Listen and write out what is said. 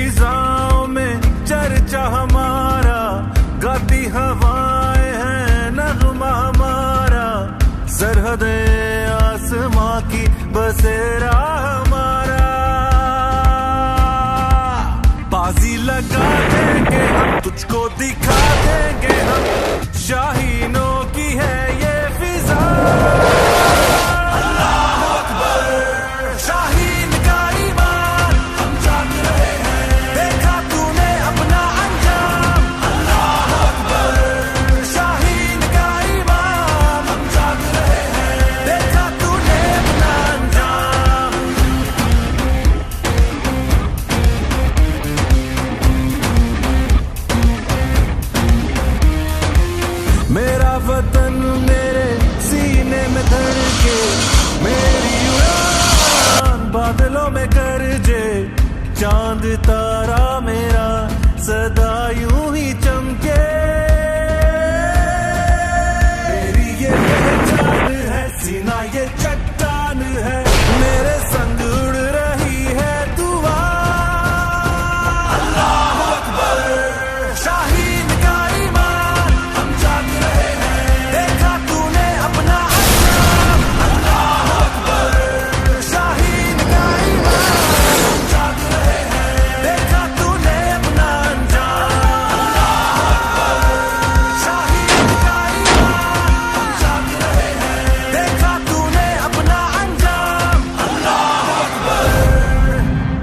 फिजाओं में चर्चा हमारा, गाती हवाएं हैं नगमा हमारा, सरहदे आसमां की बसेरा हमारा। बाजी लगा देंगे हम, तुझको दिखा देंगे हम, शाहीनों की है ये फिजा। अल्लाह अकबर, शाहीन का ईमान, हम जाग रहे हैं, देखा तूने अपना अंजाम। अल्लाह अकबर, शाहीन का ईमान, हम जाग रहे हैं, देखा तूने अपना अंजाम। मेरा वतन मेरे सीने में धड़के, मेरी उड़ान बादलों में गरजे, चांद तारा मेरा सदा यूं ही चमके। मेरी ये पहचान है, सीना ये